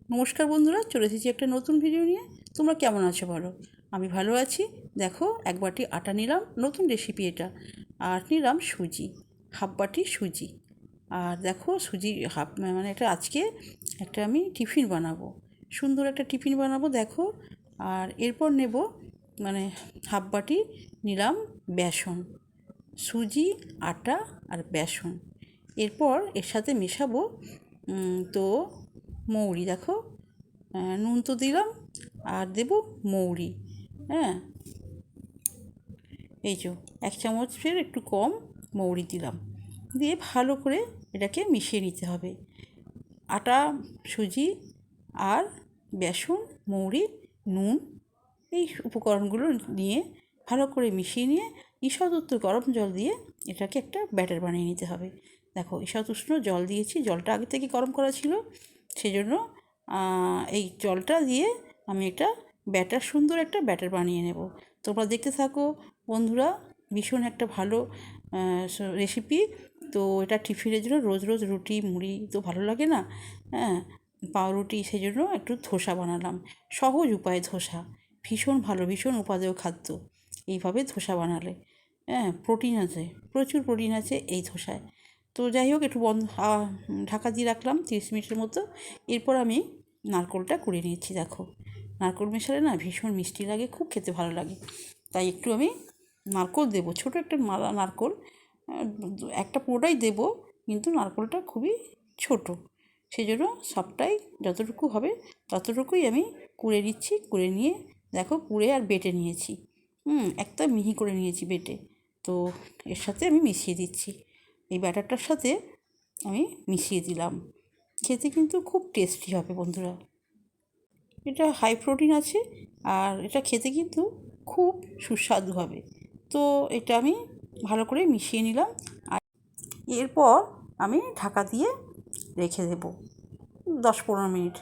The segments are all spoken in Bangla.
নমস্কার বন্ধুরা, চলে এসেছি একটা নতুন ভিডিও নিয়ে। তোমরা কেমন আছো বলো? আমি ভালো আছি। দেখো, এক বাটি আটা নিলাম, নতুন রেসিপি এটা। আর নিলাম সুজি, হাফ বাটি সুজি। আর দেখো, সুজি হাফ মানে এটা আজকে একটা আমি টিফিন বানাবো, সুন্দর একটা টিফিন বানাবো দেখো। আর এরপর নেব মানে হাফ বাটি নিলাম বেসন, সুজি, আটা আর বেসন। এরপর এর সাথে মেশাবো তো মৌরি। দেখো, নুন তো দিলাম, আর দেব মৌরি। হ্যাঁ, এই যে 1 চামচের একটু কম মৌরি দিলাম, দিয়ে ভালো করে এটাকে মিশিয়ে নিতে হবে। আটা, সুজি আর বেসন, মৌরি, নুন, এই উপকরণগুলো নিয়ে ভালো করে মিশিয়ে নিয়ে ঈষৎ উষ্ণ গরম জল দিয়ে এটাকে একটা ব্যাটার বানিয়ে নিতে হবে। দেখো, ঈষৎ উষ্ণ জল দিয়েছি, জলটা আগে থেকে গরম করা ছিল, সেজন্য এই জলটা দিয়ে আমি একটা সুন্দর একটা ব্যাটার বানিয়ে নেব। তোমরা দেখতে থাকো বন্ধুরা, ভীষণ একটা ভালো রেসিপি। তো এটা টিফিনের জন্য রোজ রোজ রুটি মুড়ি তো ভালো লাগে না, হ্যাঁ, পাউরুটি, সেই জন্য একটু ধোসা বানালাম। সহজ উপায়ে ধোসা, ভীষণ ভালো, ভীষণ উপাদেয় খাদ্য এইভাবে ধোসা বানালে। হ্যাঁ, প্রোটিন আছে, প্রচুর প্রোটিন আছে এই ধোসায়। তো যাই হোক, একটু ঢাকা দিয়ে রাখলাম 30 মিনিটের মতো। এরপর আমি নারকেলটা কুড়িয়ে নিয়েছি। দেখো, নারকেল মেশালে না ভীষণ মিষ্টি লাগে, খুব খেতে ভালো লাগে। তাই একটু আমি নারকেল দেবো, ছোটো একটা মালা নারকেল, একটা পুরোটাই দেবো, কিন্তু নারকেলটা খুবই ছোট, সেই জন্য সবটাই যতটুকু হবে ততটুকুই আমি কুড়ে নিচ্ছি। কুড়ে নিয়ে দেখো, কুড়ে আর বেটে নিয়েছি, একটা মিহি করে নিয়েছি বেটে। তো এর সাথে আমি মিশিয়ে দিচ্ছি, এই ব্যাটারটার সাথে আমি মিশিয়ে দিলাম। খেতে কিন্তু খুব টেস্টি হবে বন্ধুরা, এটা হাই প্রোটিন আছে, আর এটা খেতে কিন্তু খুব সুস্বাদু হবে। তো এটা আমি ভালো করে মিশিয়ে নিলাম। আর এরপর আমি ঢাকা দিয়ে রেখে দেবো 10-15 মিনিট।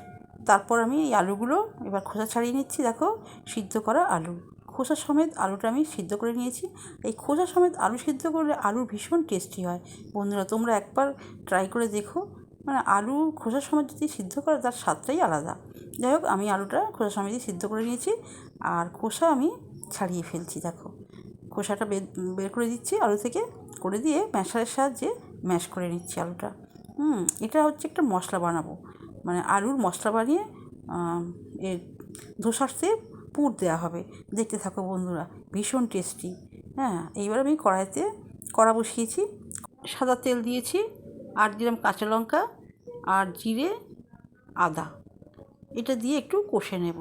তারপর আমি এই আলুগুলো এবার খোসা ছাড়িয়ে নিচ্ছি। দেখো, সিদ্ধ করা আলু, খোসা সমেত আলুটা আমি সিদ্ধ করে নিয়েছি। এই খোসা সমেত আলু সিদ্ধ করলে আলু ভীষণ টেস্টি হয় বন্ধুরা, তোমরা একবার ট্রাই করে দেখো। মানে আলু খোসা সমেত যদি সিদ্ধ করে, তার স্বাদটাই আলাদা। যাই হোক, আমি আলুটা খোসা সমেতই সিদ্ধ করে নিয়েছি, আর খোসা আমি ছাড়িয়ে ফেলছি। দেখো, খোসাটা বের করে দিচ্ছি আলু থেকে, করে দিয়ে ম্যাশারের সাহায্যে ম্যাশ করে নিচ্ছি আলুটা। এটা হচ্ছে একটা মশলা বানাবো, মানে আলুর মশলা বানিয়ে এর ধোসাতে পুর দেওয়া হবে। দেখতে থাকো বন্ধুরা, ভীষণ টেস্টি। হ্যাঁ, এইবার আমি কড়া বসিয়েছি, সাদা তেল দিয়েছি, আর দিলাম কাঁচা লঙ্কা আর জিরে, আদা। এটা দিয়ে একটু কষে নেব।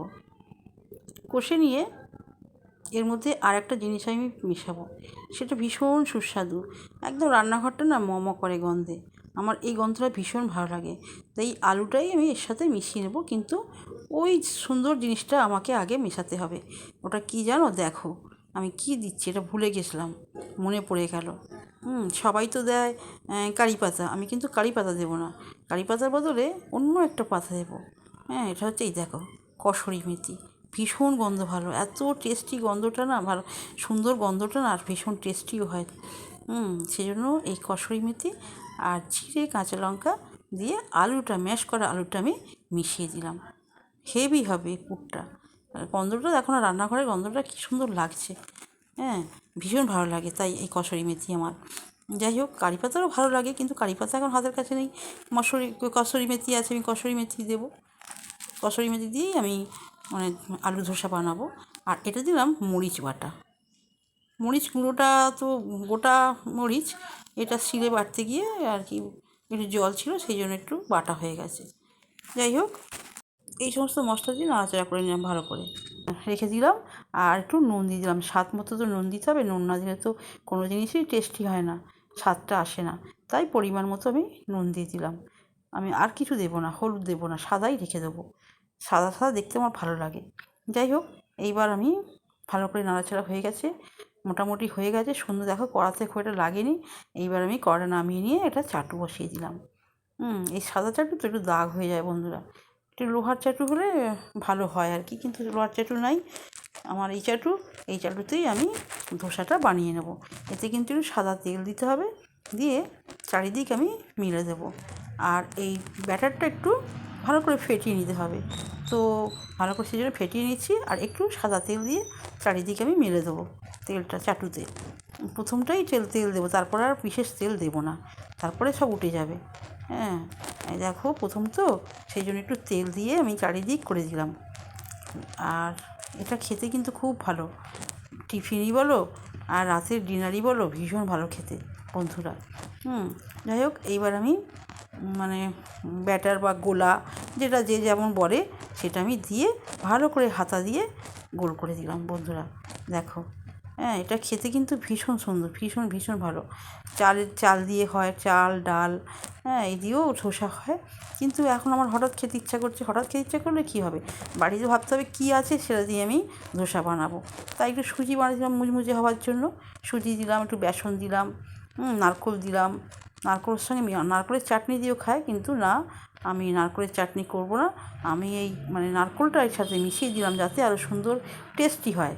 কষে নিয়ে এর মধ্যে আর একটা জিনিস আমি মেশাবো, সেটা ভীষণ সুস্বাদু, একদম রান্নাঘরটা না ম করে গন্ধে। আমার এই গন্ধটা ভীষণ ভালো লাগে, তাই আলুটাই আমি এর সাথে মিশিয়ে নেব। কিন্তু ওই সুন্দর জিনিসটা আমাকে আগে মেশাতে হবে। ওটা কি জানো? দেখো, আমি কি দিচ্ছি এটা ভুলে গেছিলাম, মনে পড়ে গেল। সবাই তো দেয় কারি পাতা, আমি কিন্তু কারি পাতা দেবো না। কারি পাতার বদলে অন্য একটা পাতা দেবো। হ্যাঁ, এটা হচ্ছে, এই দেখো, কসুরি মেথি। ভীষণ গন্ধ ভালো, এত টেস্টি গন্ধটা না, ভালো সুন্দর গন্ধটা না, আর ভীষণ টেস্টিও হয়। সেই জন্য এই কসুরি মেথি আর জিরে, কাঁচা লঙ্কা দিয়ে আলুটা, ম্যাশ করা আলুটা আমি মিশিয়ে দিলাম। হেভি হবে এই পুরটা। আর গন্ধটা দেখো না, রান্নাঘরের গন্ধটা কী সুন্দর লাগছে। হ্যাঁ, ভীষণ ভালো লাগে তাই এই কসুরি মেথি আমার। যাই হোক, কারি পাতারও ভালো লাগে, কিন্তু কারি পাতা এখন হাতের কাছে নেই। কসুরি মেথি আছে, আমি কসুরি মেথি দেবো। কসুরি মেথি দিয়েই আমি মানে আলু ধোসা বানাবো। আর এটা দিলাম মরিচ বাটা, মরিচ গুঁড়োটা তো গোটা মরিচ, এটা শিলে বাটতে গিয়ে আর কি একটু জল ছিল, সেই জন্য একটু বাটা হয়ে গেছে। যাই হোক, এই সমস্ত মশলা দিয়ে নাড়াচাড়া করে নিলাম, ভালো করে রেখে দিলাম। আর একটু নুন দিয়ে দিলাম, স্বাদ মতো তো নুন দিতে হবে, নুন না দিলে তো কোনো জিনিসই টেস্টি হয় না, স্বাদটা আসে না। তাই পরিমাণ মতো আমি নুন দিয়ে দিলাম। আমি আর কিছু দেবো না, হলুদ দেবো না, সাদাই রেখে দেবো, সাদা সাদা দেখতে আমার ভালো লাগে। যাই হোক, এইবার আমি ভালো করে নাড়াচাড়া হয়ে গেছে, মোটামুটি হয়ে গেছে সুন্দর। দেখো, কড়াতে খুব একটা লাগেনি। এইবার আমি কড়া নামিয়ে নিয়ে এটা চাটু বসিয়ে দিলাম। এই সাদা চাটু তো একটু দাগ হয়ে যায় বন্ধুরা, একটু লোহার চাটু হলে ভালো হয় আর কি, কিন্তু লোহার চাটু নাই আমার। এই চাটুতেই আমি ধোসাটা বানিয়ে নেব। এতে কিন্তু একটু সাদা তেল দিতে হবে, দিয়ে চারিদিক আমি মিলে দেবো। আর এই ব্যাটারটা একটু ভালো করে ফেটিয়ে নিতে হবে। তো ভালো করে সেই জন্য ফেটিয়ে নিচ্ছি, আর একটু সাদা তেল দিয়ে চারিদিকে আমি মেলে দেবো তেলটা চাটুতে। প্রথমটাই তেল দেবো, তারপর আর বিশেষ তেল দেবো না, তারপরে সব উঠে যাবে। হ্যাঁ, এই দেখো প্রথম তো, সেই জন্য একটু তেল দিয়ে আমি চারিদিক করে দিলাম। আর এটা খেতে কিন্তু খুব ভালো, টিফিনই বলো আর রাতের ডিনারই বলো, ভীষণ ভালো খেতে বন্ধুরা। যাই হোক, এইবার আমি মানে ব্যাটার বা গোলা, যেটা যে যেমন বলে সেটা আমি দিয়ে ভালো করে হাতা দিয়ে গোল করে দিলাম বন্ধুরা। দেখো, হ্যাঁ, এটা খেতে কিন্তু ভীষণ সুন্দর, ভীষণ ভীষণ ভালো। চাল দিয়ে হয়, চাল ডাল, হ্যাঁ, এই দিয়েও ধোসা হয়। কিন্তু এখন আমার হঠাৎ খেতে ইচ্ছা করছে, হঠাৎ খেতে ইচ্ছা করলে কী হবে, বাড়িতে ভাবতে হবে কী আছে সেটা দিয়ে আমি ধোসা বানাবো। তাই একটু সুজি বানিয়েছিলাম মুচমুচে হওয়ার জন্য, সুজি দিলাম, একটু বেসন দিলাম, নারকেল দিলাম। নারকেলের সঙ্গে নারকেলের চাটনি দিয়েও খায়, কিন্তু না, আমি নারকেলের চাটনি করব না, আমি এই মানে নারকেলটা এর সাথে মিশিয়ে দিলাম যাতে আরও সুন্দর টেস্টি হয়।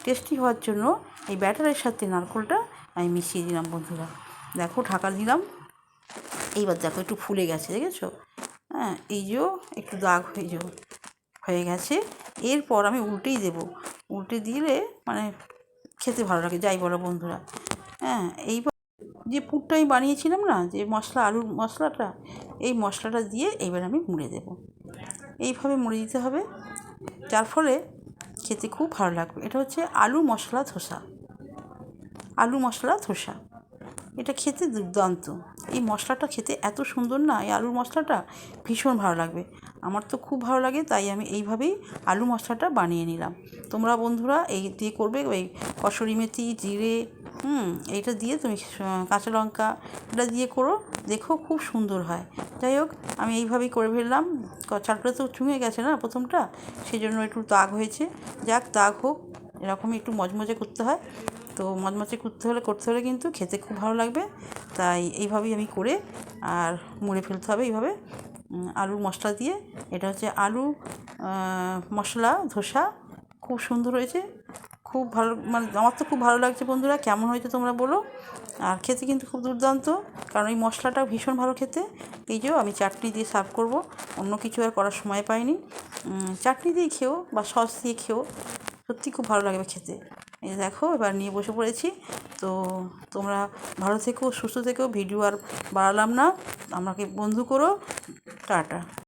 টেস্টি হওয়ার জন্য এই ব্যাটারের সাথে নারকেলটা আমি মিশিয়ে দিলাম বন্ধুরা। দেখো, ঢাকা দিলাম। এইবার দেখো একটু ফুলে গেছে, দেখেছো? হ্যাঁ, এই যে একটু দাগ হয়ে গেছে। এরপর আমি উল্টেই দেবো, উল্টে দিলে মানে খেতে ভালো লাগে, যাই বলো বন্ধুরা। হ্যাঁ, এইবার যে পুরটা আমি বানিয়েছিলাম না, যে মশলা, আলুর মশলাটা, এই মশলাটা দিয়ে এইবার আমি মুড়ে দেবো। এইভাবে মুড়ে দিতে হবে, যার ফলে খেতে খুব ভালো লাগবে। এটা হচ্ছে আলু মশলা ধোসা, আলু মশলা ধোসা। এটা খেতে দুর্দান্ত। এই মশলাটা খেতে এত সুন্দর না, এই আলুর মশলাটা ভীষণ ভালো লাগবে। আমার তো খুব ভালো লাগে, তাই আমি এইভাবেই আলু মশলাটা বানিয়ে নিলাম। তোমরা বন্ধুরা এই দিয়ে করবে, ওই কসুরি মেথি, জিরে, এইটা দিয়ে তুমি কাঁচা লঙ্কা এটা দিয়ে করো, দেখো খুব সুন্দর হয়। যাই হোক, আমি এইভাবেই করে ফেললাম। চালটা তো চুঙে গেছে না প্রথমটা, সেই জন্য একটু দাগ হয়েছে। যাক, দাগ হোক, এরকমই একটু মজমজে করতে হয়। তো মচমচে করতে হলে কিন্তু খেতে খুব ভালো লাগবে। তাই এইভাবেই আমি করে আর মুড়ে ফেলতে হবে এইভাবে আলুর মশলা দিয়ে। এটা হচ্ছে আলু মশলা ধোসা, খুব সুন্দর হয়েছে, খুব ভালো, মানে আমার তো খুব ভালো লাগছে বন্ধুরা। কেমন হয়েছে তোমরা বলো। আর খেতে কিন্তু খুব দুর্দান্ত, কারণ এই মশলাটা ভীষণ ভালো খেতে। এই যে আমি চাটনি দিয়ে সার্ভ করব, অন্য কিছু আর করার সময় পাইনি। চাটনি দিয়ে খেও বা সস দিয়ে খেও, সত্যি খুব ভালো লাগবে খেতে। এই দেখো, এবার নিয়ে বসে পড়েছি। তো তোমরা ভালো থেকো, সুস্থ থেকো। ভিডিও আর বাড়ালাম না, আমাকে বন্ধু করো। টাটা।